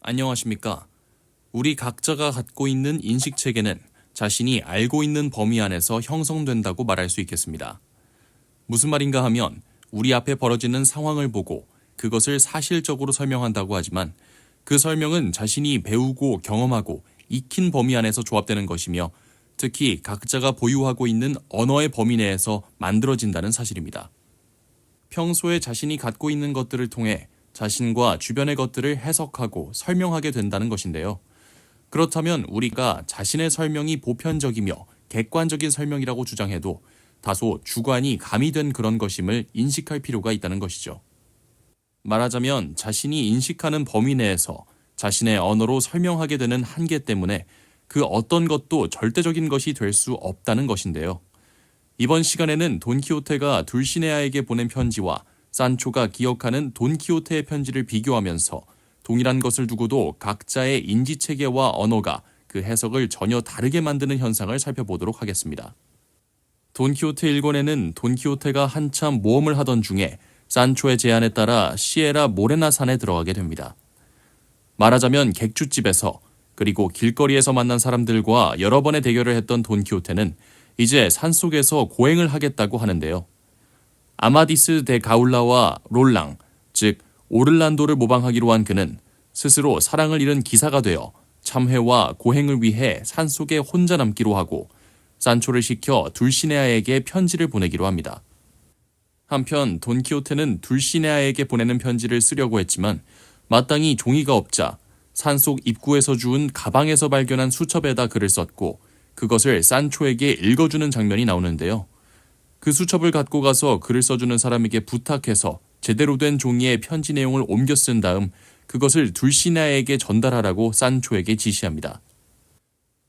안녕하십니까. 우리 각자가 갖고 있는 인식체계는 자신이 알고 있는 범위 안에서 형성된다고 말할 수 있겠습니다. 무슨 말인가 하면 우리 앞에 벌어지는 상황을 보고 그것을 사실적으로 설명한다고 하지만 그 설명은 자신이 배우고 경험하고 익힌 범위 안에서 조합되는 것이며 특히 각자가 보유하고 있는 언어의 범위 내에서 만들어진다는 사실입니다. 평소에 자신이 갖고 있는 것들을 통해 자신과 주변의 것들을 해석하고 설명하게 된다는 것인데요. 그렇다면 우리가 자신의 설명이 보편적이며 객관적인 설명이라고 주장해도 다소 주관이 가미된 그런 것임을 인식할 필요가 있다는 것이죠. 말하자면 자신이 인식하는 범위 내에서 자신의 언어로 설명하게 되는 한계 때문에 그 어떤 것도 절대적인 것이 될 수 없다는 것인데요. 이번 시간에는 돈키호테가 둘시네아에게 보낸 편지와 산초가 기억하는 돈키호테의 편지를 비교하면서 동일한 것을 두고도 각자의 인지체계와 언어가 그 해석을 전혀 다르게 만드는 현상을 살펴보도록 하겠습니다. 돈키호테 1권에는 돈키호테가 한참 모험을 하던 중에 산초의 제안에 따라 시에라 모레나 산에 들어가게 됩니다. 말하자면 객주집에서 그리고 길거리에서 만난 사람들과 여러 번의 대결을 했던 돈키호테는 이제 산속에서 고행을 하겠다고 하는데요. 아마디스 데 가울라와 롤랑, 즉 오를란도를 모방하기로 한 그는 스스로 사랑을 잃은 기사가 되어 참회와 고행을 위해 산속에 혼자 남기로 하고 산초를 시켜 둘시네아에게 편지를 보내기로 합니다. 한편 돈키호테는 둘시네아에게 보내는 편지를 쓰려고 했지만 마땅히 종이가 없자 산속 입구에서 주운 가방에서 발견한 수첩에다 글을 썼고 그것을 산초에게 읽어주는 장면이 나오는데요. 그 수첩을 갖고 가서 글을 써주는 사람에게 부탁해서 제대로 된 종이에 편지 내용을 옮겨 쓴 다음 그것을 둘시네아에게 전달하라고 산초에게 지시합니다.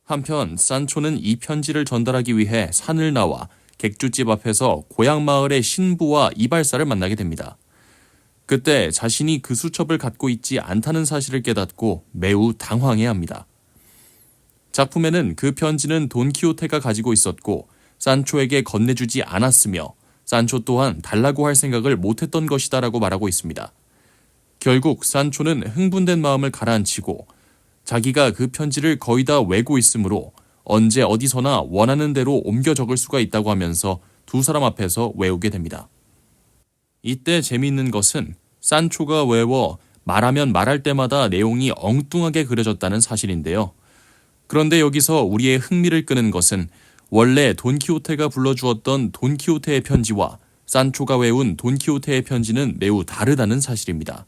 한편 산초는 이 편지를 전달하기 위해 산을 나와 객주집 앞에서 고향 마을의 신부와 이발사를 만나게 됩니다. 그때 자신이 그 수첩을 갖고 있지 않다는 사실을 깨닫고 매우 당황해합니다. 작품에는 그 편지는 돈키호테가 가지고 있었고 산초에게 건네주지 않았으며 산초 또한 달라고 할 생각을 못했던 것이다라고 말하고 있습니다. 결국 산초는 흥분된 마음을 가라앉히고 자기가 그 편지를 거의 다 외고 있으므로 언제 어디서나 원하는 대로 옮겨 적을 수가 있다고 하면서 두 사람 앞에서 외우게 됩니다. 이때 재미있는 것은 산초가 외워 말하면 말할 때마다 내용이 엉뚱하게 그려졌다는 사실인데요. 그런데 여기서 우리의 흥미를 끄는 것은 원래 돈키호테가 불러주었던 돈키호테의 편지와 산초가 외운 돈키호테의 편지는 매우 다르다는 사실입니다.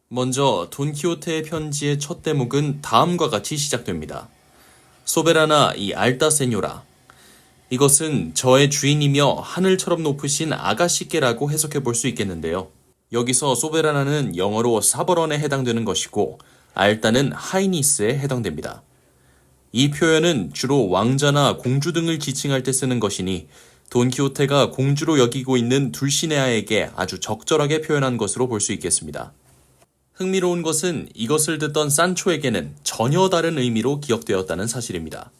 먼저 돈키호테의 편지의 첫 대목은 다음과 같이 시작됩니다. 소베라나 이 알타 세뇨라. 이것은 저의 주인이며 하늘처럼 높으신 아가씨께라고 해석해 볼 수 있겠는데요. 여기서 소베라나는 영어로 사버런에 해당되는 것이고 알타는 하이니스에 해당됩니다. 이 표현은 주로 왕자나 공주 등을 지칭할 때 쓰는 것이니 돈키호테가 공주로 여기고 있는 둘시네아에게 아주 적절하게 표현한 것으로 볼 수 있겠습니다. 흥미로운 것은 이것을 듣던 산초에게는 전혀 다른 의미로 기억되었다는 사실입니다.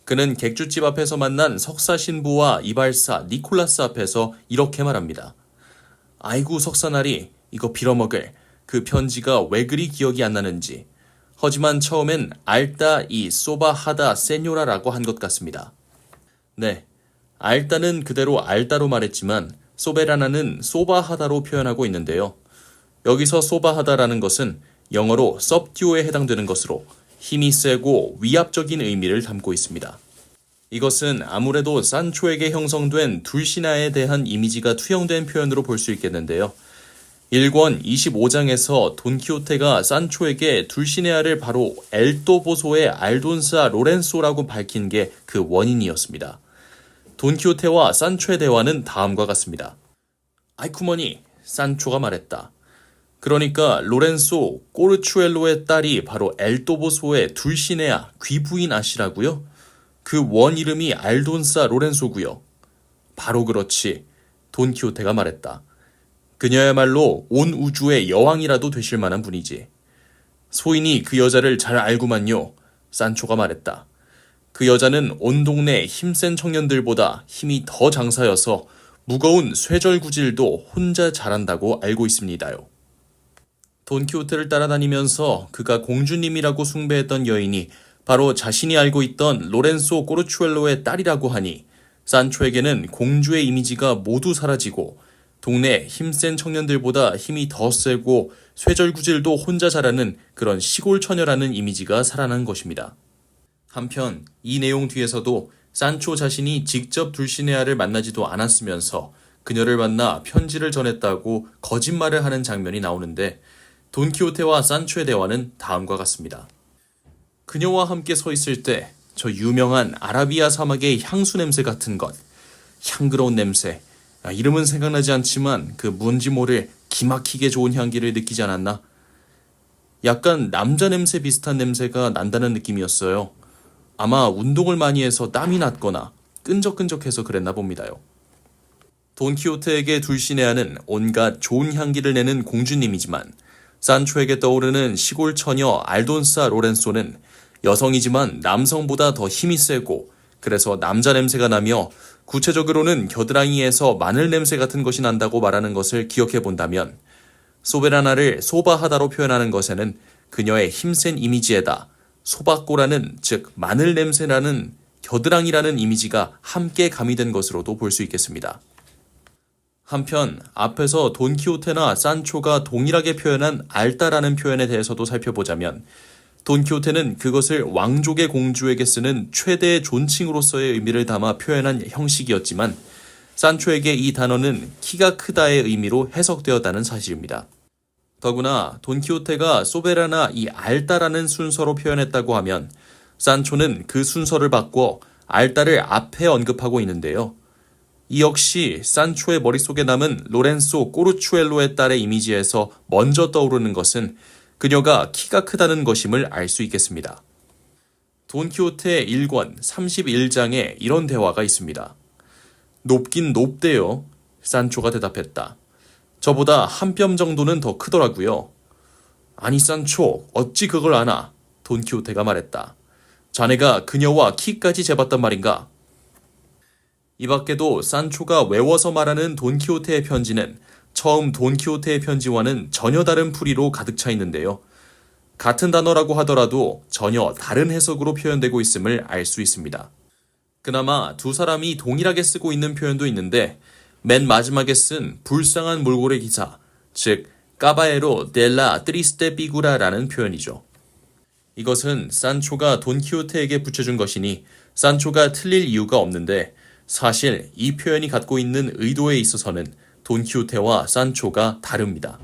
그는 객주집 앞에서 만난 석사 신부와 이발사 니콜라스 앞에서 이렇게 말합니다. 아이고 석사나리, 이거 빌어먹을. 그 편지가 왜 그리 기억이 안 나는지. 하지만 처음엔 알타 이 소바하다 세뇨라라고 한 것 같습니다. 네, 알타는 그대로 알타로 말했지만 소베라나는 소바하다로 표현하고 있는데요. 여기서 소바하다라는 것은 영어로 subdue에 해당되는 것으로 힘이 세고 위압적인 의미를 담고 있습니다. 이것은 아무래도 산초에게 형성된 둘시나에 대한 이미지가 투영된 표현으로 볼 수 있겠는데요. 1권 25장에서 돈키호테가 산초에게 둘시네아를 바로 엘도보소의 알돈사 로렌소라고 밝힌 게 그 원인이었습니다. 돈키호테와 산초의 대화는 다음과 같습니다. 아이쿠머니, 산초가 말했다. 그러니까 로렌소 꼬르추엘로의 딸이 바로 엘도보소의 둘시네아 귀부인 아시라고요? 그 원 이름이 알돈사 로렌소고요. 바로 그렇지. 돈키호테가 말했다. 그녀야말로 온 우주의 여왕이라도 되실 만한 분이지. 소인이 그 여자를 잘 알구만요. 산초가 말했다. 그 여자는 온 동네 힘센 청년들보다 힘이 더 장사여서 무거운 쇠절구질도 혼자 잘한다고 알고 있습니다요. 돈키호테를 따라다니면서 그가 공주님이라고 숭배했던 여인이 바로 자신이 알고 있던 로렌소 꼬르추엘로의 딸이라고 하니 산초에게는 공주의 이미지가 모두 사라지고 동네 힘센 청년들보다 힘이 더 세고 쇠절구질도 혼자 잘하는 그런 시골 처녀라는 이미지가 살아난 것입니다. 한편 이 내용 뒤에서도 산초 자신이 직접 둘시네아를 만나지도 않았으면서 그녀를 만나 편지를 전했다고 거짓말을 하는 장면이 나오는데 돈키호테와 산초의 대화는 다음과 같습니다. 그녀와 함께 서 있을 때 저 유명한 아라비아 사막의 향수 냄새 같은 것, 향그러운 냄새, 이름은 생각나지 않지만 그 뭔지 모를 기막히게 좋은 향기를 느끼지 않았나? 약간 남자 냄새 비슷한 냄새가 난다는 느낌이었어요. 아마 운동을 많이 해서 땀이 났거나 끈적끈적해서 그랬나 봅니다요. 돈키호테에게 둘시네아는 온갖 좋은 향기를 내는 공주님이지만 산초에게 떠오르는 시골 처녀 알돈사 로렌소는 여성이지만 남성보다 더 힘이 세고 그래서 남자 냄새가 나며 구체적으로는 겨드랑이에서 마늘 냄새 같은 것이 난다고 말하는 것을 기억해 본다면 소베라나를 소바하다로 표현하는 것에는 그녀의 힘센 이미지에다 소바꼬라는 즉 마늘 냄새나는 겨드랑이라는 이미지가 함께 가미된 것으로도 볼 수 있겠습니다. 한편 앞에서 돈키호테나 산초가 동일하게 표현한 알다라는 표현에 대해서도 살펴보자면 돈키호테는 그것을 왕족의 공주에게 쓰는 최대의 존칭으로서의 의미를 담아 표현한 형식이었지만 산초에게 이 단어는 키가 크다의 의미로 해석되었다는 사실입니다. 더구나 돈키호테가 소베라나 이 알다라는 순서로 표현했다고 하면 산초는 그 순서를 바꿔 알다를 앞에 언급하고 있는데요. 이 역시 산초의 머릿속에 남은 로렌소 꼬르추엘로의 딸의 이미지에서 먼저 떠오르는 것은 그녀가 키가 크다는 것임을 알 수 있겠습니다. 돈키호테 1권 31장에 이런 대화가 있습니다. 높긴 높대요. 산초가 대답했다. 저보다 한 뼘 정도는 더 크더라고요. 아니 산초, 어찌 그걸 아나? 돈키호테가 말했다. 자네가 그녀와 키까지 재봤단 말인가? 이 밖에도 산초가 외워서 말하는 돈키호테의 편지는 처음 돈키호테의 편지와는 전혀 다른 풀이로 가득 차 있는데요. 같은 단어라고 하더라도 전혀 다른 해석으로 표현되고 있음을 알 수 있습니다. 그나마 두 사람이 동일하게 쓰고 있는 표현도 있는데 맨 마지막에 쓴 불쌍한 몰골의 기사, 즉 까바에로 델라 트리스테 피구라라는 표현이죠. 이것은 산초가 돈키호테에게 붙여준 것이니 산초가 틀릴 이유가 없는데 사실 이 표현이 갖고 있는 의도에 있어서는 돈키호테와 산초가 다릅니다.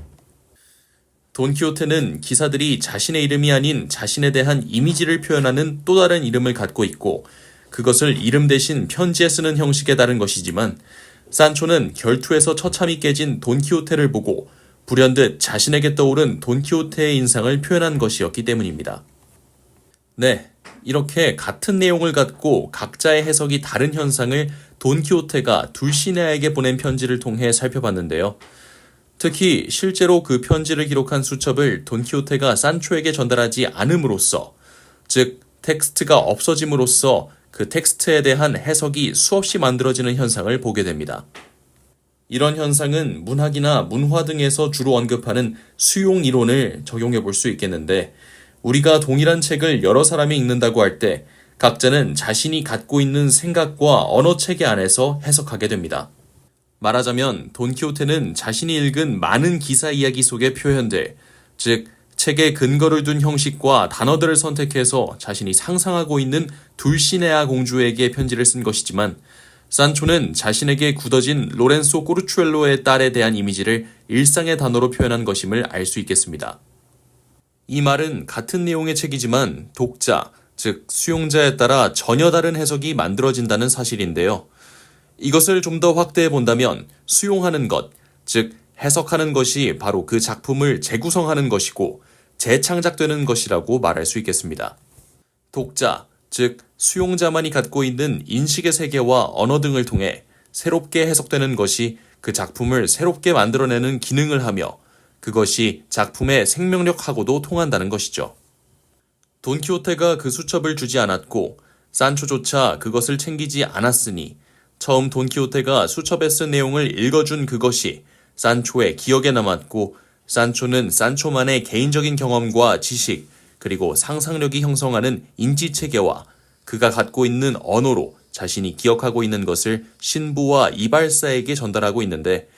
돈키호테는 기사들이 자신의 이름이 아닌 자신에 대한 이미지를 표현하는 또 다른 이름을 갖고 있고 그것을 이름 대신 편지에 쓰는 형식에 다른 것이지만 산초는 결투에서 처참히 깨진 돈키호테를 보고 불현듯 자신에게 떠오른 돈키호테의 인상을 표현한 것이었기 때문입니다. 네, 이렇게 같은 내용을 갖고 각자의 해석이 다른 현상을 돈키호테가 둘시네아에게 보낸 편지를 통해 살펴봤는데요. 특히 실제로 그 편지를 기록한 수첩을 돈키호테가 산초에게 전달하지 않음으로써, 즉 텍스트가 없어짐으로써 그 텍스트에 대한 해석이 수없이 만들어지는 현상을 보게 됩니다. 이런 현상은 문학이나 문화 등에서 주로 언급하는 수용 이론을 적용해 볼 수 있겠는데 우리가 동일한 책을 여러 사람이 읽는다고 할 때 각자는 자신이 갖고 있는 생각과 언어 체계 안에서 해석하게 됩니다. 말하자면 돈키호테는 자신이 읽은 많은 기사 이야기 속의 표현들, 즉 책에 근거를 둔 형식과 단어들을 선택해서 자신이 상상하고 있는 둘시네아 공주에게 편지를 쓴 것이지만 산초는 자신에게 굳어진 로렌소 꼬르추엘로의 딸에 대한 이미지를 일상의 단어로 표현한 것임을 알 수 있겠습니다. 이 말은 같은 내용의 책이지만 독자, 즉 수용자에 따라 전혀 다른 해석이 만들어진다는 사실인데요. 이것을 좀 더 확대해 본다면 수용하는 것, 즉 해석하는 것이 바로 그 작품을 재구성하는 것이고 재창작되는 것이라고 말할 수 있겠습니다. 독자, 즉 수용자만이 갖고 있는 인식의 세계와 언어 등을 통해 새롭게 해석되는 것이 그 작품을 새롭게 만들어내는 기능을 하며 그것이 작품의 생명력하고도 통한다는 것이죠. 돈키호테가 그 수첩을 주지 않았고 산초조차 그것을 챙기지 않았으니 처음 돈키호테가 수첩에 쓴 내용을 읽어준 그것이 산초의 기억에 남았고 산초는 산초만의 개인적인 경험과 지식, 그리고 상상력이 형성하는 인지 체계와 그가 갖고 있는 언어로 자신이 기억하고 있는 것을 신부와 이발사에게 전달하고 있는데,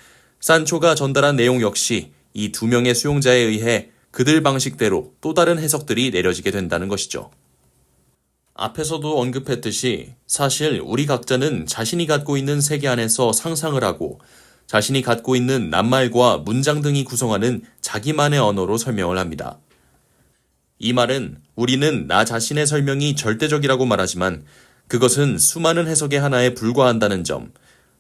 산초가 전달한 내용 역시 이 두 명의 수용자에 의해 그들 방식대로 또 다른 해석들이 내려지게 된다는 것이죠. 앞에서도 언급했듯이 사실 우리 각자는 자신이 갖고 있는 세계 안에서 상상을 하고 자신이 갖고 있는 낱말과 문장 등이 구성하는 자기만의 언어로 설명을 합니다. 이 말은 우리는 나 자신의 설명이 절대적이라고 말하지만 그것은 수많은 해석의 하나에 불과한다는 점,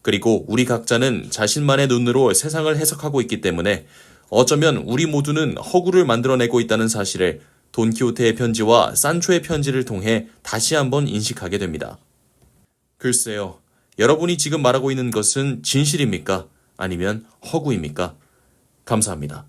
그리고 우리 각자는 자신만의 눈으로 세상을 해석하고 있기 때문에 어쩌면 우리 모두는 허구를 만들어내고 있다는 사실을 돈키호테의 편지와 산초의 편지를 통해 다시 한번 인식하게 됩니다. 글쎄요, 여러분이 지금 말하고 있는 것은 진실입니까? 아니면 허구입니까? 감사합니다.